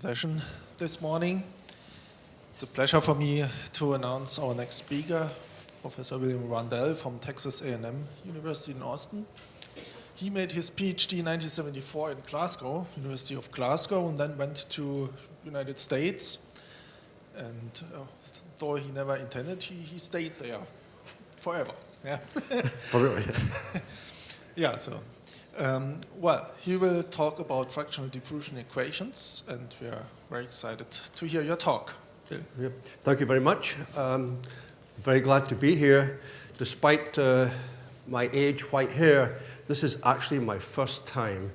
session this morning. It's a pleasure for me to announce our next speaker, Professor William Rundell from Texas A&M University in Austin. He made his PhD in 1974 in Glasgow, University of Glasgow, and then went to United States. And though he never intended, he stayed there forever. Yeah. Forever, yeah. Yeah, so. Well, he will talk about fractional diffusion equations, and we are very excited to hear your talk. Bill. Yeah. Thank you very much. Very glad to be here. Despite my age, white hair, this is actually my first time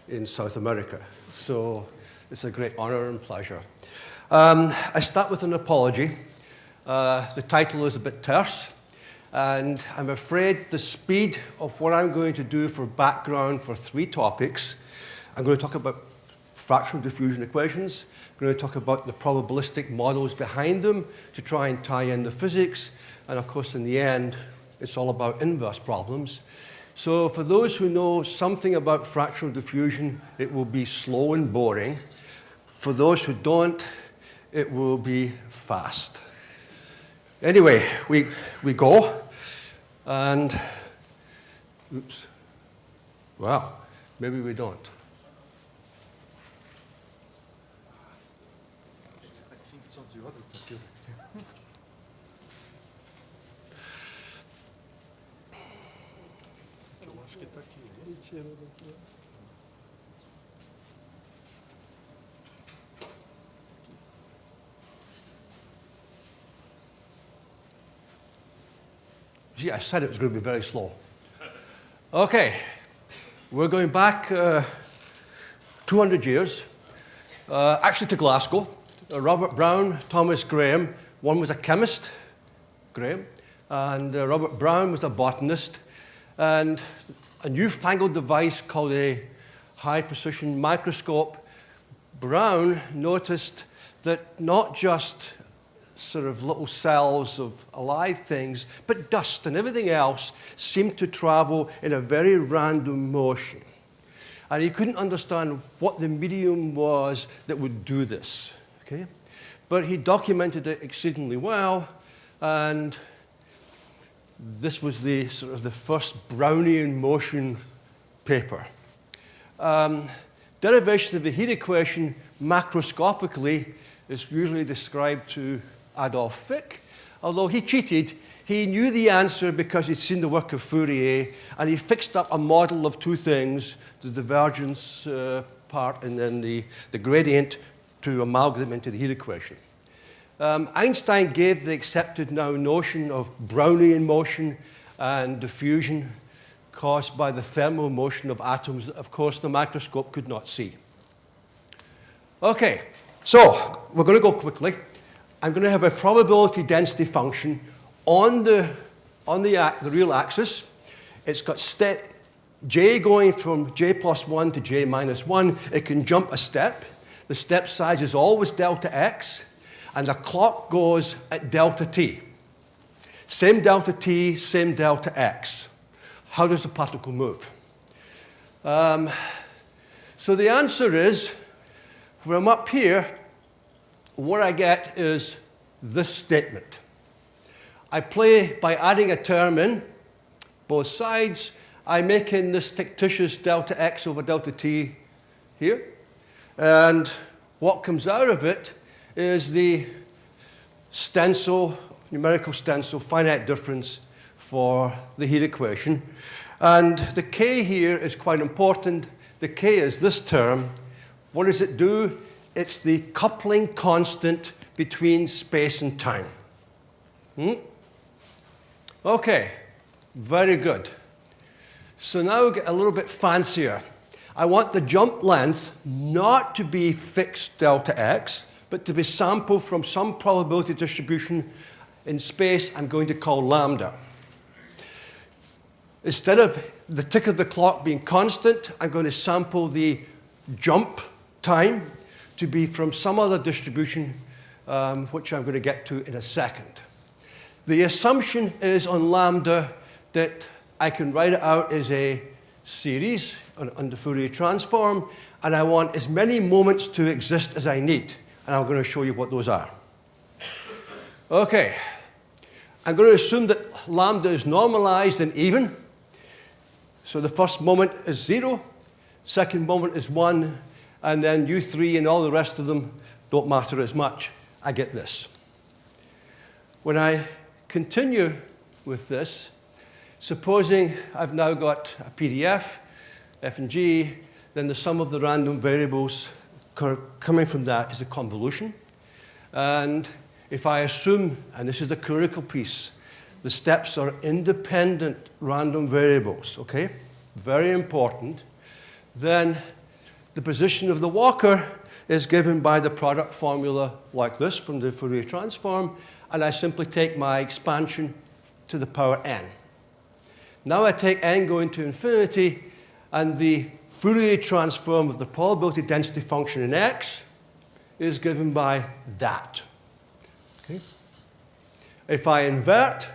in South America. So it's a great honor and pleasure. I start with an apology. The title is a bit terse. And I'm afraid the speed of what I'm going to do for background for 3 topics, I'm going to talk about fractional diffusion equations, I'm going to talk about the probabilistic models behind them to try and tie in the physics, and of course in the end, it's all about inverse problems. So for those who know something about fractional diffusion, it will be slow and boring. For those who don't, it will be fast. Anyway, we go. And, oops, wow, maybe we don't. I think it's on the other computer. See, I said it was going to be very slow. Okay, we're going back 200 years, actually to Glasgow. Robert Brown, Thomas Graham. One was a chemist, Graham, and Robert Brown was a botanist. And a newfangled device called a high-precision microscope. Brown noticed that not just sort of little cells of alive things, but dust and everything else seemed to travel in a very random motion. And he couldn't understand what the medium was that would do this, okay? But he documented it exceedingly well, and this was the sort of the first Brownian motion paper. Derivation of the heat equation macroscopically is usually described to Adolf Fick, although he cheated. He knew the answer because he'd seen the work of Fourier, and he fixed up a model of 2 things, the divergence part and then the gradient, to amalgamate them into the heat equation. Einstein gave the accepted now notion of Brownian motion and diffusion caused by the thermal motion of atoms that, of course, the microscope could not see. Okay, so we're going to go quickly. I'm going to have a probability density function on the real axis. It's got step j going from j plus 1 to j minus 1. It can jump a step. The step size is always delta x, and the clock goes at delta t. Same delta t, same delta x. How does the particle move? So the answer is, from up here, what I get is this statement. I play by adding a term in both sides. I make in this fictitious delta x over delta t here. And what comes out of it is the stencil, numerical stencil, finite difference for the heat equation. And the k here is quite important. The k is this term. What does it do? It's the coupling constant between space and time. Okay, very good. So now we get a little bit fancier. I want the jump length not to be fixed delta x, but to be sampled from some probability distribution in space I'm going to call lambda. Instead of the tick of the clock being constant, I'm going to sample the jump time to be from some other distribution, which I'm going to get to in a second. The assumption is on lambda that I can write it out as a series under Fourier transform, and I want as many moments to exist as I need. And I'm going to show you what those are. Okay. I'm going to assume that lambda is normalized and even. So the first moment is 0, second moment is 1, and then U3 and all the rest of them don't matter as much. I get this. When I continue with this, supposing I've now got a PDF, F and G, then the sum of the random variables coming from that is a convolution. And if I assume, and this is the critical piece, the steps are independent random variables, okay? Very important. Then the position of the walker is given by the product formula like this from the Fourier transform, and I simply take my expansion to the power n. Now I take n going to infinity, and the Fourier transform of the probability density function in X is given by that. Okay? If I invert,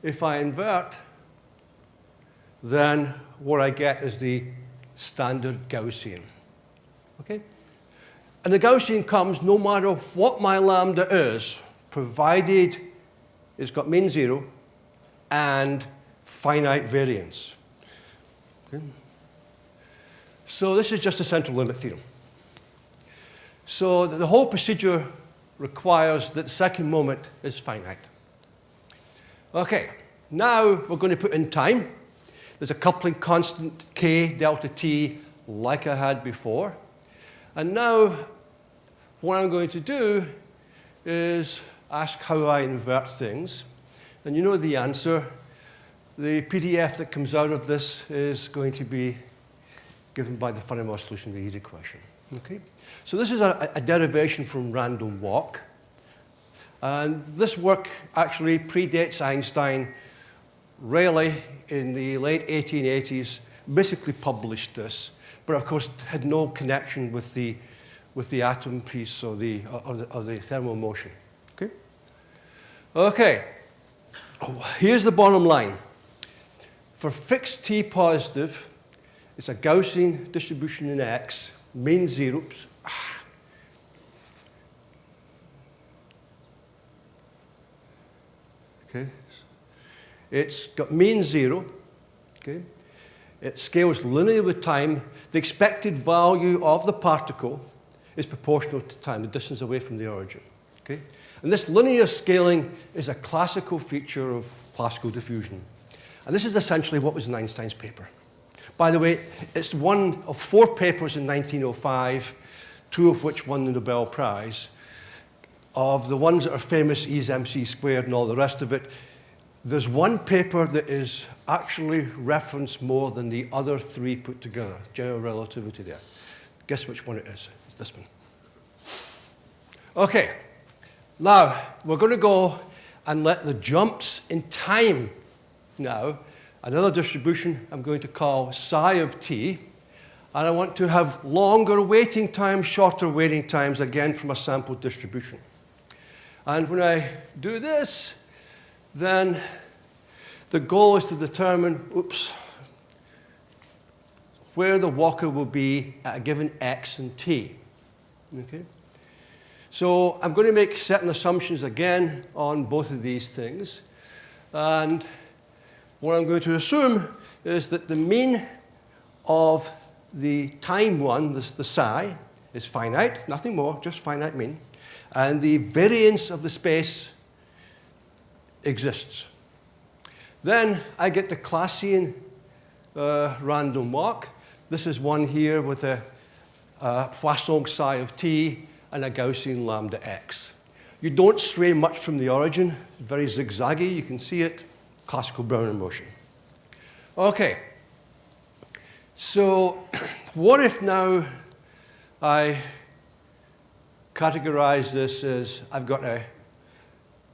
if I invert, then what I get is the standard Gaussian. Okay? And the Gaussian comes no matter what my lambda is, provided it's got mean 0 and finite variance. Okay? So this is just a central limit theorem. So the whole procedure requires that the second moment is finite. Okay, now we're going to put in time. There's a coupling constant k delta t like I had before. And now what I'm going to do is ask how I invert things. And you know the answer. The PDF that comes out of this is going to be given by the Fermat solution of the Heat equation. Okay? So this is a derivation from random walk. And this work actually predates Einstein. Rayleigh, in the late 1880s, basically published this, but of course had no connection with the atom piece or the thermal motion. Okay? Okay. Here's the bottom line. For fixed t positive, it's a Gaussian distribution in X, mean 0. Okay. It's got mean 0. Okay. It scales linearly with time. The expected value of the particle is proportional to time, the distance away from the origin. Okay. And this linear scaling is a classical feature of classical diffusion. And this is essentially what was in Einstein's paper. By the way, it's one of 4 papers in 1905, 2 of which won the Nobel Prize. Of the ones that are famous, E's mc squared and all the rest of it, there's one paper that is actually referenced more than the other 3 put together, general relativity there. Guess which one it is? It's this one. Okay, now we're going to go and let the jumps in time now, another distribution I'm going to call psi of t, and I want to have longer waiting times, shorter waiting times, again from a sample distribution. And when I do this, then the goal is to determine, where the walker will be at a given x and t. Okay? So I'm going to make certain assumptions again on both of these things. And what I'm going to assume is that the mean of the time one, the psi, is finite, nothing more, just finite mean. And the variance of the space exists. Then I get the Classian random walk. This is one here with a Poisson psi of t and a Gaussian lambda x. You don't stray much from the origin. It's very zigzaggy. You can see it. Classical Brownian motion. Okay. So what if now I categorize this as I've got a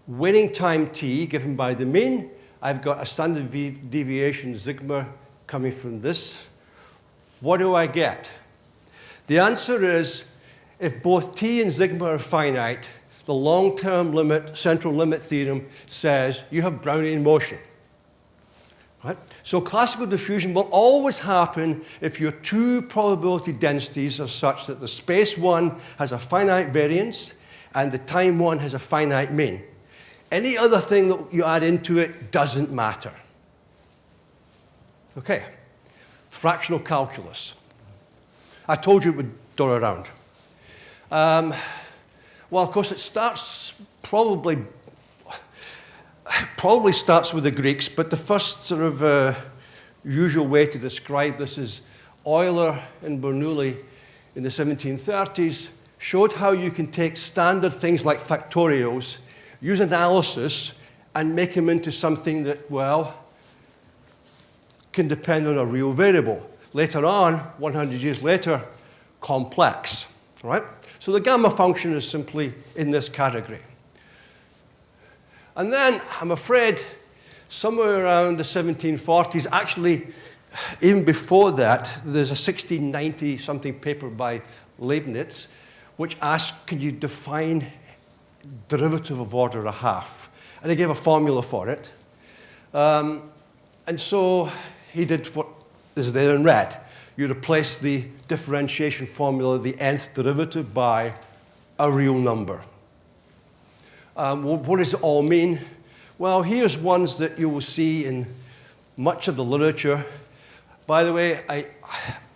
waiting time t given by the mean. I've got a standard deviation sigma coming from this. What do I get? The answer is if both t and sigma are finite, the long-term limit, central limit theorem says you have Brownian motion. Right? So classical diffusion will always happen if your two probability densities are such that the space one has a finite variance and the time one has a finite mean. Any other thing that you add into it doesn't matter. Okay, fractional calculus. I told you it would dot around. Well, of course, it starts probably starts with the Greeks, but the first sort of usual way to describe this is Euler and Bernoulli in the 1730s showed how you can take standard things like factorials, use analysis, and make them into something that, well, can depend on a real variable. Later on, 100 years later, complex, right? So the gamma function is simply in this category. And then, I'm afraid, somewhere around the 1740s, actually, even before that, there's a 1690-something paper by Leibniz, which asked, can you define derivative of order a half? And they gave a formula for it. And so he did what is there in red. You replace the differentiation formula, the nth derivative, by a real number. What does it all mean? Well, here's ones that you will see in much of the literature. By the way,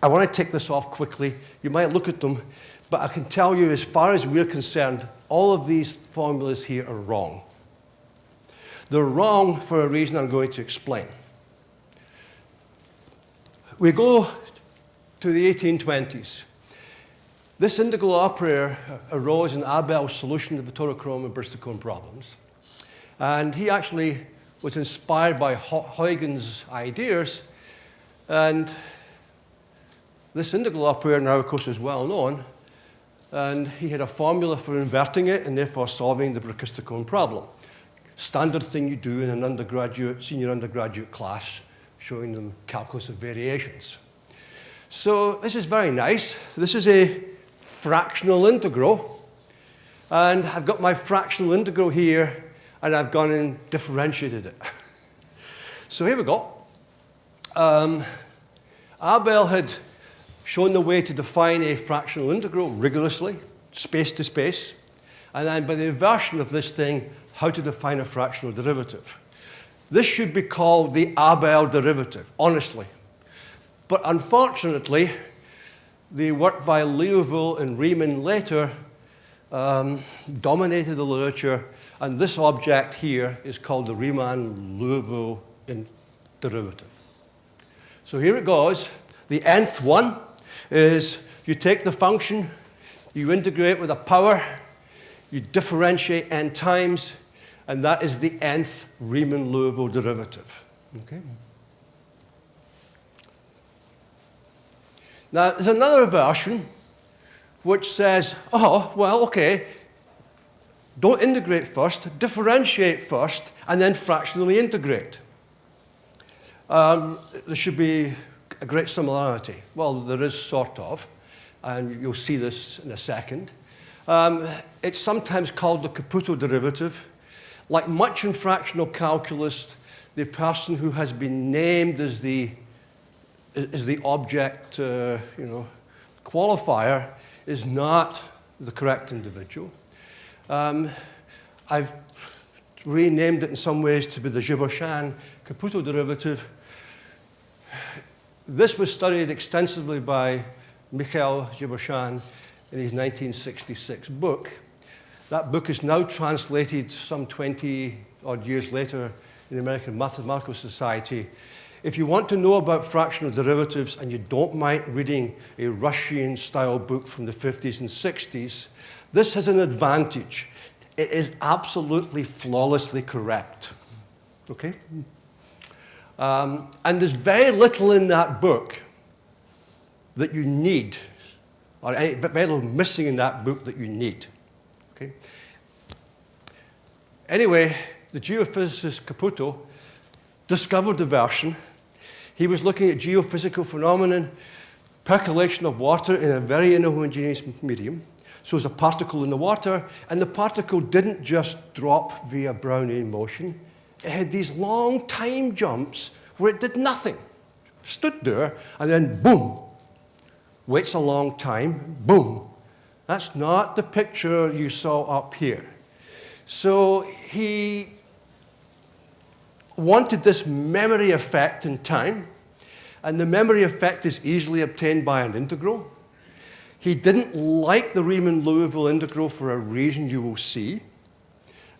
I want to take this off quickly. You might look at them, but I can tell you, as far as we're concerned, all of these formulas here are wrong. They're wrong for a reason I'm going to explain. We go to the 1820s. This integral operator arose in Abel's solution of the Tautochrom and Bristlecone problems. And he actually was inspired by Huygens' ideas. And this integral operator now, of course, is well known. And he had a formula for inverting it and therefore solving the Bristlecone problem. Standard thing you do in an undergraduate, senior undergraduate class, showing them calculus of variations. So this is very nice. This is a fractional integral. And I've got my fractional integral here, and I've gone and differentiated it. So here we go. Abel had shown the way to define a fractional integral rigorously, space to space, and then by the inversion of this thing, how to define a fractional derivative. This should be called the Abel derivative, honestly. But unfortunately, the work by Liouville and Riemann later dominated the literature, and this object here is called the Riemann-Liouville derivative. So here it goes. The nth one is you take the function, you integrate with a power, you differentiate n times, and that is the nth Riemann-Liouville derivative. Okay? Now, there's another version which says, oh, well, okay, don't integrate first, differentiate first, and then fractionally integrate. There should be a great similarity. Well, there is sort of, and you'll see this in a second. It's sometimes called the Caputo derivative. Like much in fractional calculus, the person who has been named as the object, qualifier is not the correct individual. I've renamed it in some ways to be the Gibochan Caputo derivative. This was studied extensively by Mikhail Gibochan in his 1966 book. That book is now translated some 20-odd years later in the American Mathematical Society. If you want to know about fractional derivatives and you don't mind reading a Russian-style book from the 50s and 60s, this has an advantage. It is absolutely flawlessly correct. Okay? And there's very little in that book that you need, or very little missing in that book that you need. Okay? Anyway, the geophysicist Caputo discovered the version. He was looking at geophysical phenomenon, percolation of water in a very inhomogeneous medium. So there's a particle in the water, and the particle didn't just drop via Brownian motion. It had these long time jumps where it did nothing. Stood there, and then boom. Waits a long time, boom. That's not the picture you saw up here. So he wanted this memory effect in time, and the memory effect is easily obtained by an integral. He didn't like the Riemann-Liouville integral for a reason you will see.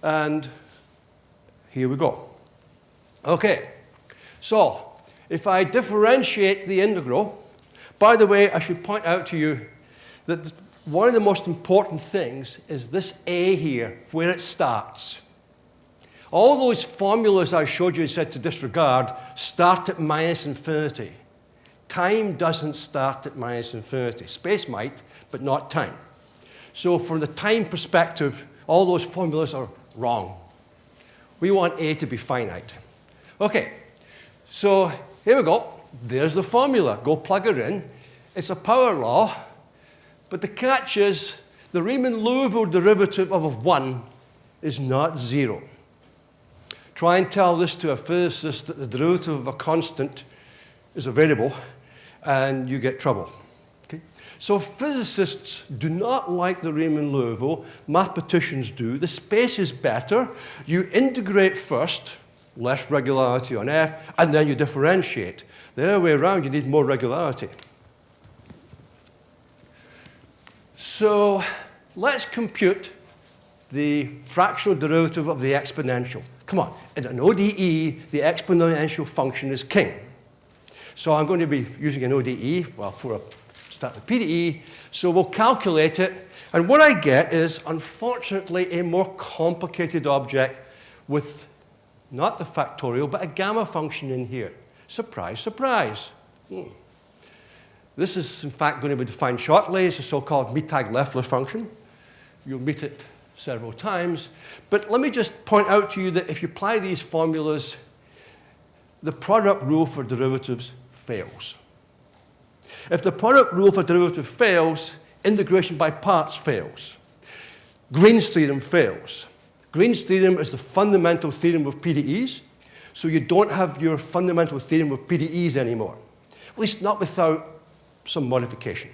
And here we go. Okay, so if I differentiate the integral, by the way, I should point out to you that one of the most important things is this A here, where it starts. All those formulas I showed you and said to disregard start at minus infinity. Time doesn't start at minus infinity. Space might, but not time. So from the time perspective, all those formulas are wrong. We want A to be finite. Okay, so here we go. There's the formula. Go plug it in. It's a power law, but the catch is the Riemann-Liouville derivative of 1 is not 0. Try and tell this to a physicist that the derivative of a constant is a variable, and you get trouble. Okay? So physicists do not like the Riemann-Liouville. Mathematicians do. The space is better. You integrate first, less regularity on F, and then you differentiate. The other way around, you need more regularity. So let's compute the fractional derivative of the exponential. Come on, in an ODE, the exponential function is king. So I'm going to be using an ODE, well, for a start with PDE. So we'll calculate it. And what I get is, unfortunately, a more complicated object with not the factorial, but a gamma function in here. Surprise, surprise. This is, in fact, going to be defined shortly. It's a so-called Tag Leffler function. You'll meet it several times. But let me just point out to you that if you apply these formulas, the product rule for derivatives fails. If the product rule for derivative fails, integration by parts fails. Green's theorem fails. Green's theorem is the fundamental theorem of PDEs, so you don't have your fundamental theorem of PDEs anymore, at least not without some modification.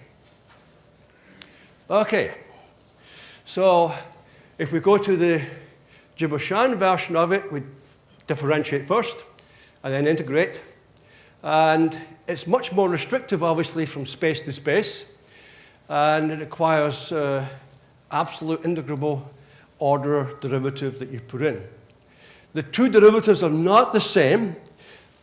Okay, so if we go to the Giboshan version of it, we differentiate first and then integrate. And it's much more restrictive, obviously, from space to space. And it requires absolute integrable order derivative that you put in. The two derivatives are not the same,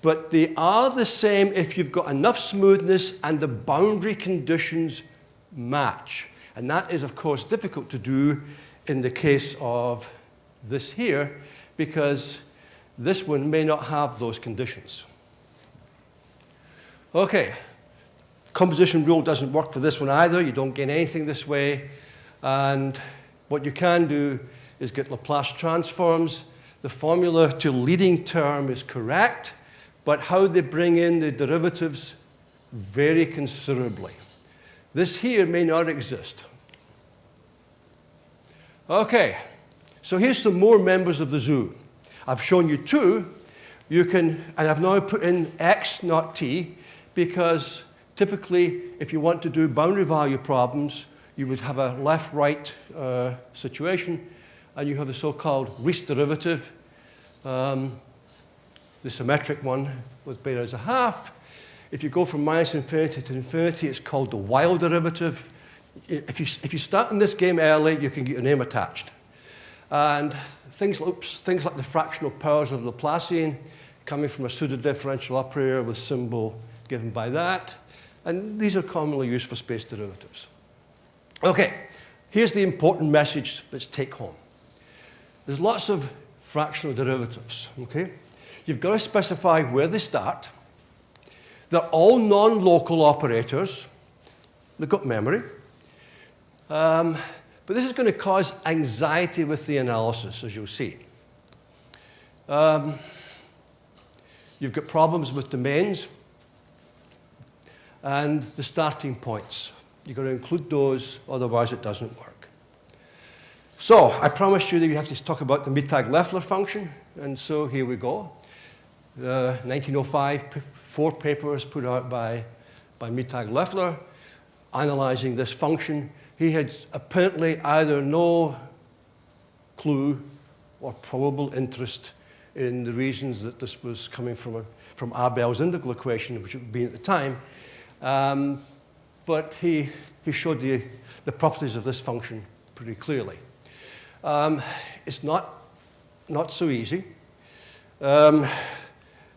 but they are the same if you've got enough smoothness and the boundary conditions match. And that is, of course, difficult to do in the case of this here, because this one may not have those conditions. Okay, composition rule doesn't work for this one either. You don't gain anything this way. And what you can do is get Laplace transforms. The formula to leading term is correct, but how they bring in the derivatives vary considerably. This here may not exist. Okay, so here's some more members of the zoo. I've shown you two. You can, and I've now put in x, not t, because typically, if you want to do boundary value problems, you would have a left-right situation, and you have the so-called Riesz derivative, the symmetric one with beta as a half. If you go from minus infinity to infinity, it's called the Weil derivative. If you start in this game early, you can get your name attached. And things like the fractional powers of Laplacian coming from a pseudo-differential operator with symbol given by that. And these are commonly used for space derivatives. Okay, here's the important message that's take home. There's lots of fractional derivatives, okay? You've got to specify where they start. They're all non-local operators. They've got memory. But this is going to cause anxiety with the analysis, as you'll see. You've got problems with domains and the starting points. You've got to include those, otherwise it doesn't work. So I promised you that we have to talk about the Tag Leffler function, and so here we go. 1905, 4 papers put out by Tag Leffler analyzing this function. He had apparently either no clue or probable interest in the reasons that this was coming from Abel's integral equation, which it would be at the time. But he showed the properties of this function pretty clearly. It's not so easy. The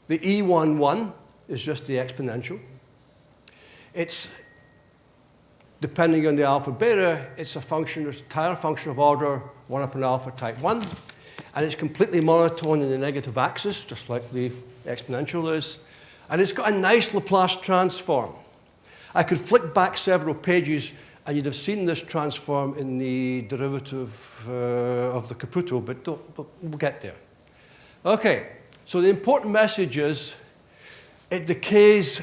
E11 is just the exponential. It's, depending on the alpha beta, it's a function, it's a entire function of order 1 upon alpha type 1. And it's completely monotone in the negative axis, just like the exponential is. And it's got a nice Laplace transform. I could flick back several pages, and you'd have seen this transform in the derivative of the Caputo, but we'll get there. Okay, so the important message is it decays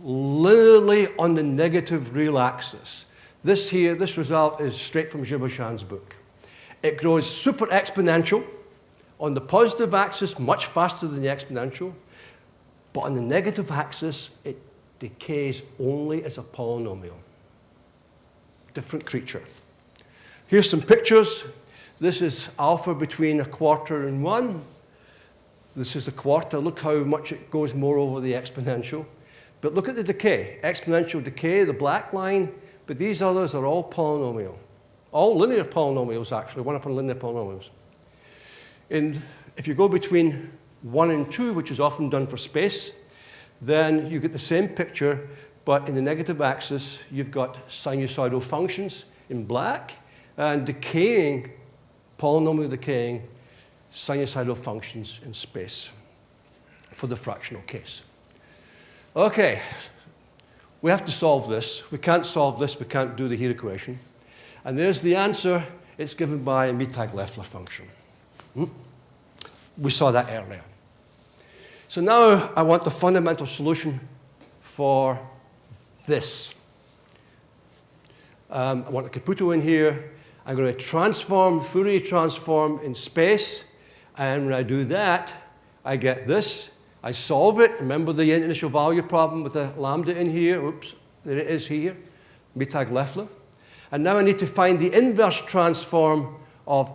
linearly on the negative real axis. This result is straight from Gibberchan's book. It grows super exponential on the positive axis, much faster than the exponential, but on the negative axis, it decays only as a polynomial. Different creature. Here's some pictures. This is alpha between 1/4 and 1. This is the quarter. Look how much it goes more over the exponential. But look at the decay. Exponential decay, the black line, but these others are all polynomial. All linear polynomials, actually, 1 upon linear polynomials. And if you go between 1 and 2, which is often done for space, then you get the same picture, but in the negative axis, you've got sinusoidal functions in black and decaying, polynomial decaying sinusoidal functions in space for the fractional case. Okay, we have to solve this. We can't solve this, we can't do the Heat equation. And there's the answer. It's given by a Tag Leffler function. We saw that earlier. So now I want the fundamental solution for this. I want a Caputo in here. I'm going to transform, Fourier transform in space. And when I do that, I get this. I solve it. Remember the initial value problem with the lambda in here? Oops, there it is here. Tag Leffler. And now I need to find the inverse transform of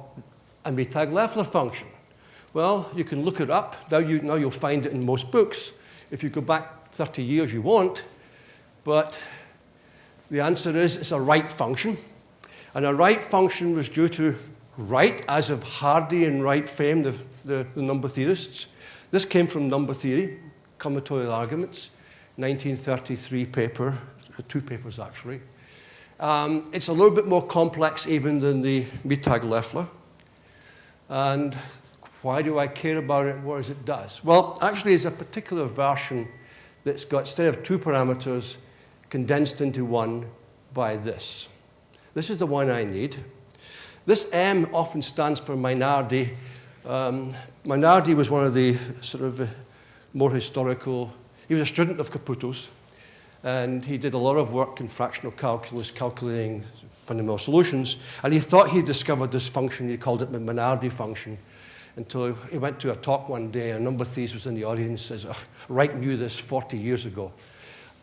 a Tag Leffler function. Well, you can look it up. Now you'll find it in most books. If you go back 30 years, you won't. But the answer is it's a right function. And a right function was due to Wright, as of Hardy and Wright fame, the number theorists. This came from number theory, combinatorial arguments, 1933 paper, 2 papers actually. It's a little bit more complex even than the Tag Leffler. And why do I care about it? What it does? Well, actually, it's a particular version that's got, instead of 2 parameters, condensed into 1 by this. This is the one I need. This M often stands for Mainardi. Mainardi was one of the sort of more historical, he was a student of Caputo's. And he did a lot of work in fractional calculus, calculating fundamental solutions. And he thought he discovered this function. He called it the Mainardi function. Until he went to a talk one day, and a number of thieves was in the audience, says, Wright knew this 40 years ago.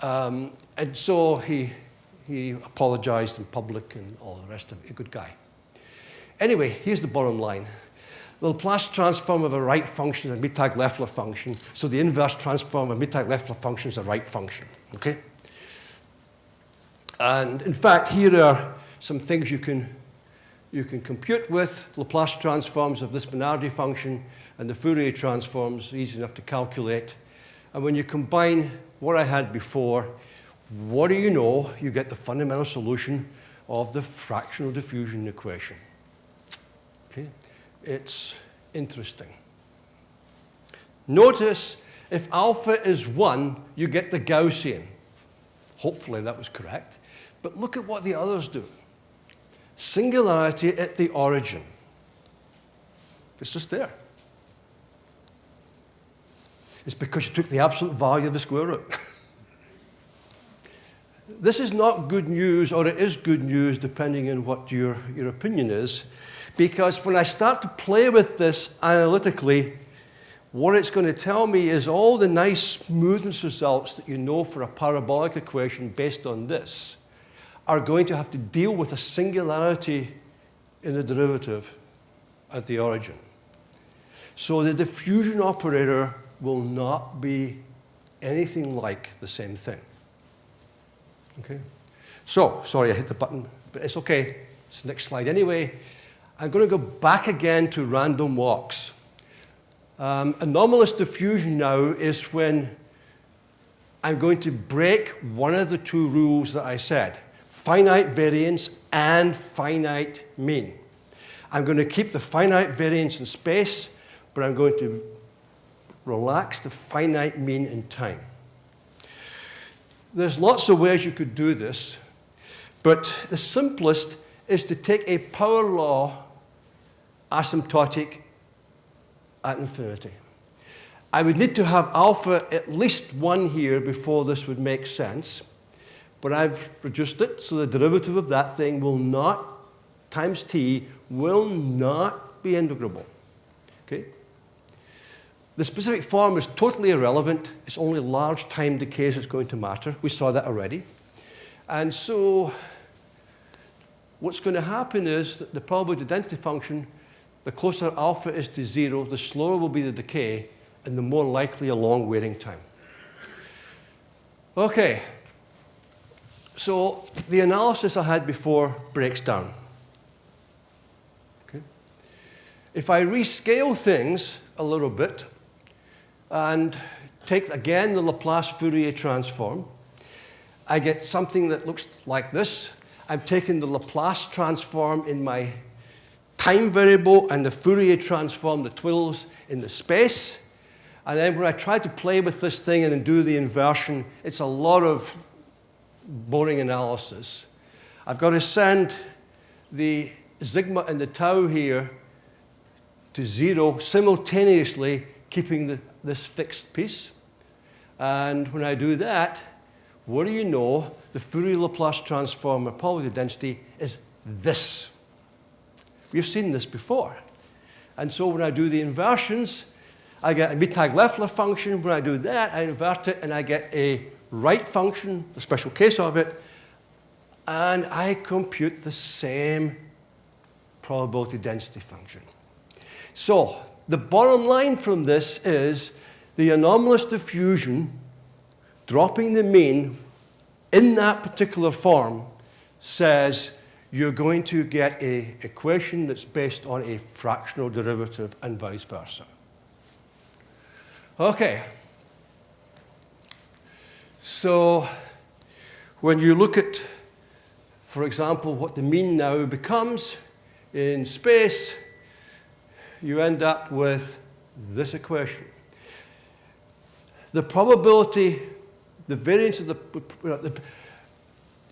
And so he apologized in public and all the rest of it. A good guy. Anyway, here's the bottom line. The Laplace transform of a right function is a Tag Leffler function, so the inverse transform of a Tag Leffler function is a right function. Okay? And in fact, here are some things you can compute with. Laplace transforms of this Mainardi function and the Fourier transforms, easy enough to calculate. And when you combine what I had before, what do you know? You get the fundamental solution of the fractional diffusion equation. Okay? It's interesting. Notice if alpha is 1, you get the Gaussian. Hopefully that was correct. But look at what the others do. Singularity at the origin. It's just there. It's because you took the absolute value of the square root. This is not good news, or it is good news depending on what your opinion is, because when I start to play with this analytically, what it's going to tell me is all the nice smoothness results that you know for a parabolic equation based on this are going to have to deal with a singularity in the derivative at the origin. So the diffusion operator will not be anything like the same thing. Okay? So, sorry I hit the button, but it's okay. It's the next slide anyway. I'm going to go back again to random walks. Anomalous diffusion now is when I'm going to break one of the two rules that I said, finite variance and finite mean. I'm going to keep the finite variance in space, but I'm going to relax the finite mean in time. There's lots of ways you could do this, but the simplest is to take a power law asymptotic at infinity. I would need to have alpha at least 1 here before this would make sense, but I've reduced it, so the derivative of that thing will not, times t, will not be integrable. Okay? The specific form is totally irrelevant. It's only large time decays that's going to matter. We saw that already. And so what's going to happen is that the probability density function, the closer alpha is to 0, the slower will be the decay, and the more likely a long waiting time. Okay. So the analysis I had before breaks down. Okay. If I rescale things a little bit and take, again, the Laplace Fourier transform, I get something that looks like this. I've taken the Laplace transform in my time variable and the Fourier transform, the twills, in the space. And then when I try to play with this thing and then do the inversion, it's a lot of boring analysis. I've got to send the sigma and the tau here to 0, simultaneously keeping this fixed piece. And when I do that, what do you know? The Fourier Laplace transform of probability density is this. We've seen this before. And so when I do the inversions, I get a Tag Leffler function. When I do that, I invert it, and I get a right function, the special case of it, and I compute the same probability density function. So the bottom line from this is the anomalous diffusion, dropping the mean in that particular form, says you're going to get an equation that's based on a fractional derivative and vice versa. Okay. So when you look at, for example, what the mean now becomes in space, you end up with this equation. The probability, the variance of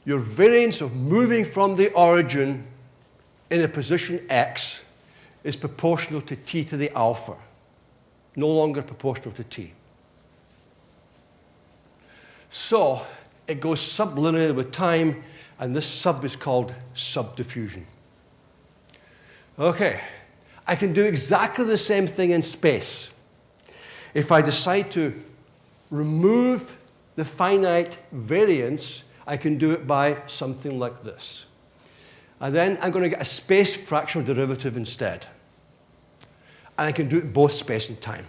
your variance of moving from the origin in a position x is proportional to t to the alpha, no longer proportional to t. So it goes sublinearly with time, and this sub is called subdiffusion. Okay, I can do exactly the same thing in space. If I decide to remove the finite variance, I can do it by something like this. And then I'm going to get a space fractional derivative instead. And I can do it in both space and time.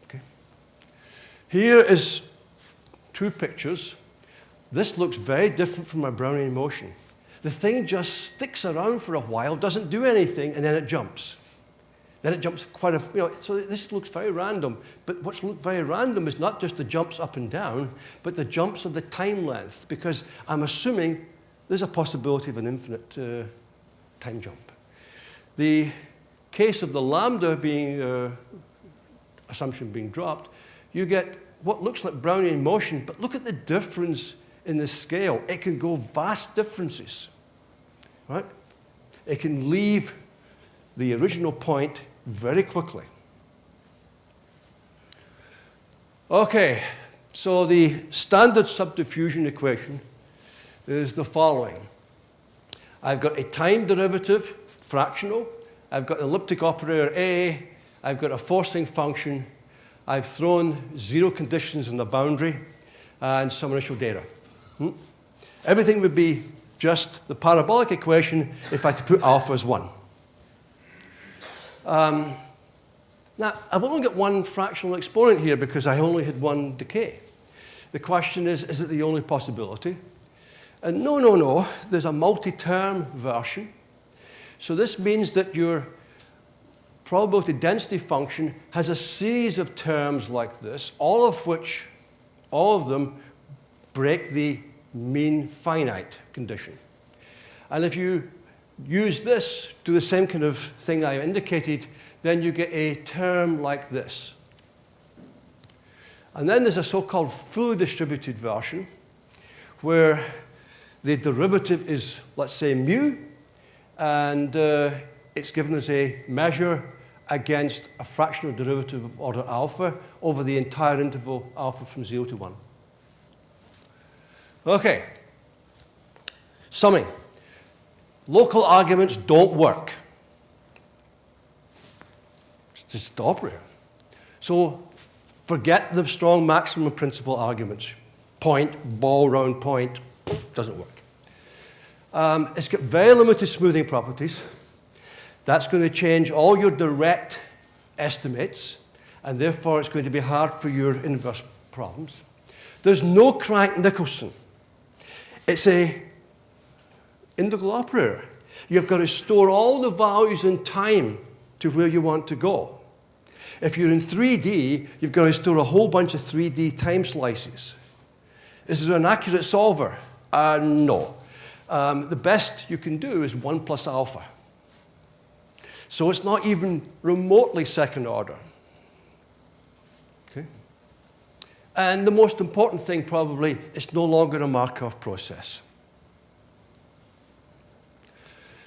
Okay. Here is 2 pictures. This looks very different from my Brownian motion. The thing just sticks around for a while, doesn't do anything, and then it jumps. Then it jumps quite a, so this looks very random. But what's looked very random is not just the jumps up and down, but the jumps of the time length, because I'm assuming there's a possibility of an infinite time jump. The case of the lambda being, assumption being dropped, you get what looks like Brownian motion, but look at the difference in the scale. It can go vast differences, right? It can leave the original point very quickly. Okay, so the standard subdiffusion equation is the following. I've got a time derivative, fractional. I've got an elliptic operator A. I've got a forcing function. I've thrown 0 conditions in the boundary and some initial data. Everything would be just the parabolic equation if I had to put alpha as 1. Now, I've only got one fractional exponent here because I only had one decay. The question is it the only possibility? And no. There's a multi-term version. So this means that your probability density function has a series of terms like this, all of them break the mean finite condition. And if you use this, do the same kind of thing I indicated, then you get a term like this. And then there's a so-called fully distributed version where the derivative is, let's say, mu, and it's given as a measure against a fractional derivative of order alpha over the entire interval alpha from 0 to 1. Okay. Summing. Local arguments don't work. Just stop there. So forget the strong maximum principal arguments. Point, ball, round point, doesn't work. It's got very limited smoothing properties. That's going to change all your direct estimates, and therefore it's going to be hard for your inverse problems. There's no Crank-Nicholson. It's a integral operator. You've got to store all the values in time to where you want to go. If you're in 3D, you've got to store a whole bunch of 3D time slices. Is it an accurate solver? No. The best you can do is 1 plus alpha. So it's not even remotely second order. Okay? And the most important thing probably, it's no longer a Markov process.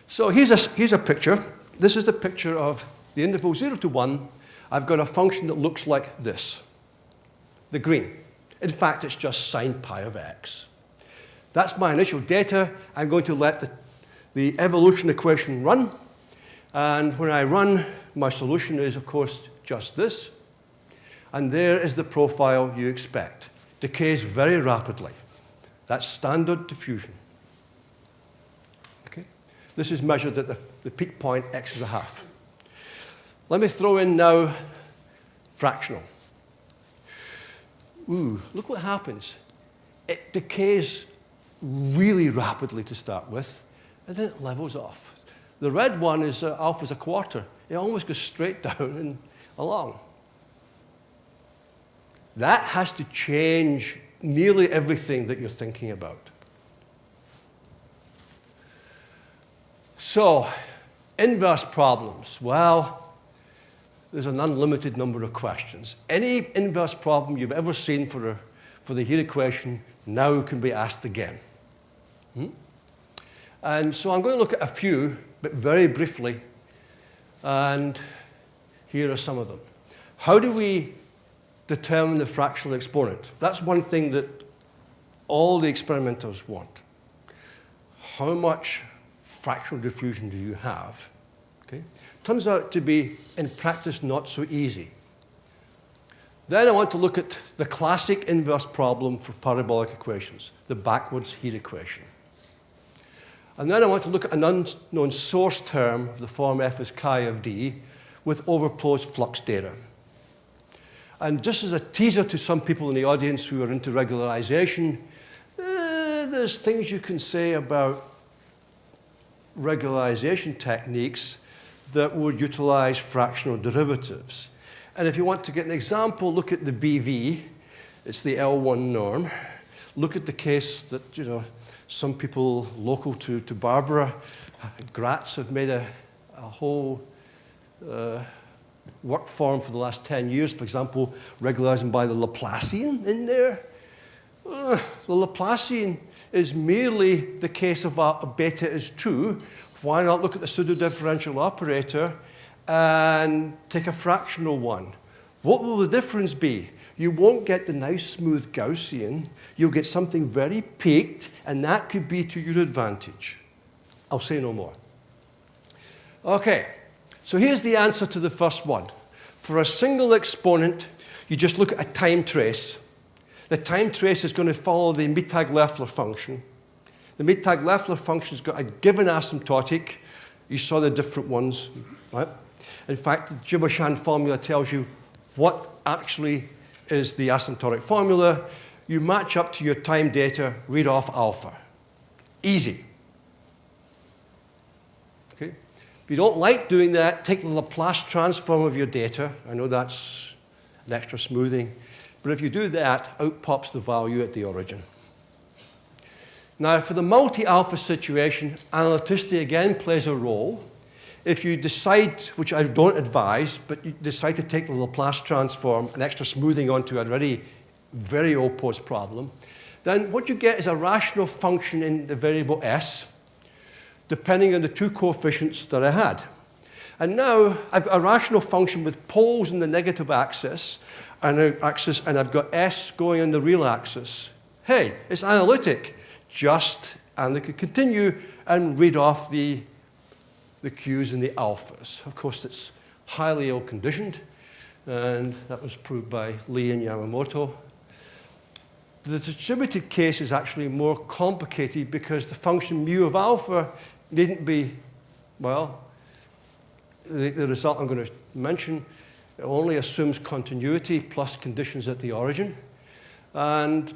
So here's a picture. This is the picture of the interval 0 to 1. I've got a function that looks like this, the green. In fact, it's just sine pi of x. That's my initial data. I'm going to let the evolution equation run. And when I run, my solution is, of course, just this. And there is the profile you expect. Decays very rapidly. That's standard diffusion. Okay? This is measured at the peak point, x is a half. Let me throw in now fractional. Ooh, look what happens. It decays really rapidly to start with, and then it levels off. The red one is alpha's a quarter. It almost goes straight down and along. That has to change nearly everything that you're thinking about. So, inverse problems. Well, there's an unlimited number of questions. Any inverse problem you've ever seen for the Heat equation now can be asked again. And so I'm going to look at a few, but very briefly, and here are some of them. How do we determine the fractional exponent? That's one thing that all the experimenters want. How much fractional diffusion do you have? Okay. Turns out to be, in practice, not so easy. Then I want to look at the classic inverse problem for parabolic equations, the backwards Heat equation. And then I want to look at an unknown source term of the form f is chi of d with overclosed flux data. And just as a teaser to some people in the audience who are into regularization, there's things you can say about regularization techniques that would utilize fractional derivatives. And if you want to get an example, look at the BV. It's the L1 norm. Look at the case that, some people local to Barbara, Graz, have made a whole work form for the last 10 years, for example, regularizing by the Laplacian in there. The Laplacian is merely the case of a beta is true. Why not look at the pseudo-differential operator and take a fractional one? What will the difference be? You won't get the nice smooth Gaussian. You'll get something very peaked, and that could be to your advantage. I'll say no more. Okay, so here's the answer to the first one. For a single exponent, you just look at a time trace. The time trace is going to follow the Tag Leffler function. The Tag Leffler function has got a given asymptotic. You saw the different ones, right? In fact, the Giboshan formula tells you what actually is the asymptotic formula. You match up to your time data, read off alpha. Easy. Okay? If you don't like doing that, take the Laplace transform of your data. I know that's an extra smoothing. But if you do that, out pops the value at the origin. Now, for the multi-alpha situation, analyticity again plays a role. If you decide, which I don't advise, but you decide to take the Laplace transform, an extra smoothing onto an already very opposed problem, then what you get is a rational function in the variable s, depending on the two coefficients that I had. And now I've got a rational function with poles in the negative axis, and I've got s going on the real axis. Hey, it's analytic. And they could continue and read off the q's and the alphas. Of course, it's highly ill-conditioned, and that was proved by Lee and Yamamoto. The distributed case is actually more complicated because the function mu of alpha needn't be, well, the result I'm going to mention only assumes continuity plus conditions at the origin. And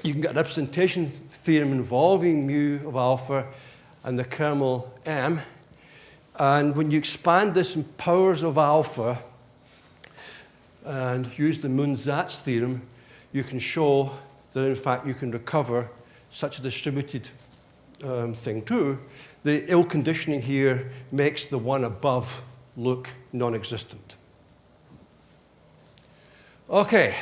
you can get a representation theorem involving mu of alpha and the kernel M. And when you expand this in powers of alpha and use the Munz-Zatz theorem, you can show that, in fact, you can recover such a distributed thing too. The ill conditioning here makes the one above look non-existent. Okay,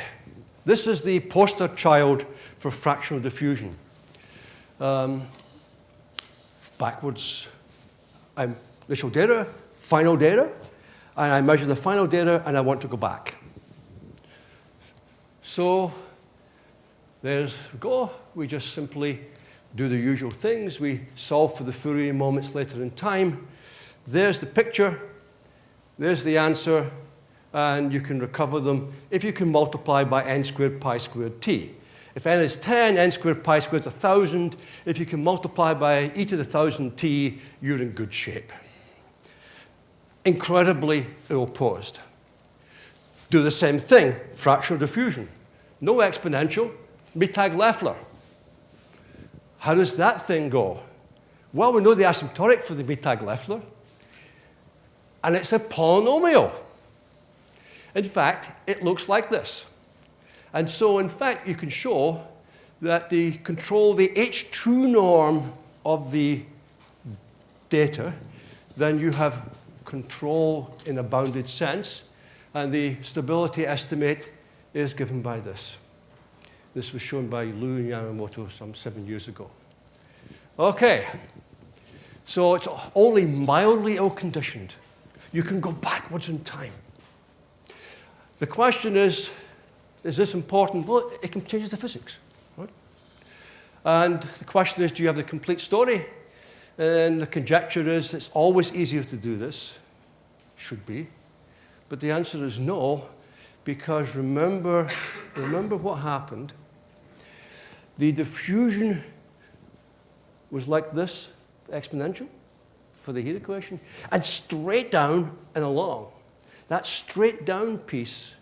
this is the poster child for fractional diffusion. Backwards, initial data, final data, and I measure the final data, and I want to go back. So there we go. We just simply do the usual things. We solve for the Fourier moments later in time. There's the picture. There's the answer. And you can recover them if you can multiply by n squared pi squared t. If n is 10, n squared pi squared is 1,000. If you can multiply by e to the 1,000 t, you're in good shape. Incredibly ill-posed. Do the same thing, fractional diffusion. No exponential, Tag Leffler. How does that thing go? Well, we know the asymptotic for the Tag Leffler, and it's a polynomial. In fact, it looks like this. And so, in fact, you can show that the H2 norm of the data, then you have control in a bounded sense, and the stability estimate is given by this. This was shown by Liu and Yamamoto some 7 years ago. Okay, so it's only mildly ill-conditioned. You can go backwards in time. The question is this important? Well, it can change the physics, right? And the question is, do you have the complete story? And the conjecture is it's always easier to do this. Should be. But the answer is no, because remember what happened. The diffusion was like this, exponential, for the heat equation, and straight down and along. That straight down piece,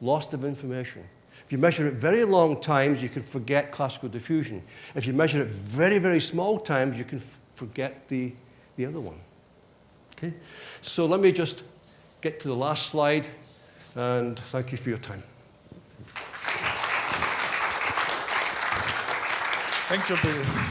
lost of information. If you measure it very long times, you can forget classical diffusion. If you measure it very, very small times, you can forget the other one. Okay? So let me just get to the last slide, and thank you for your time. Thank you, Bill.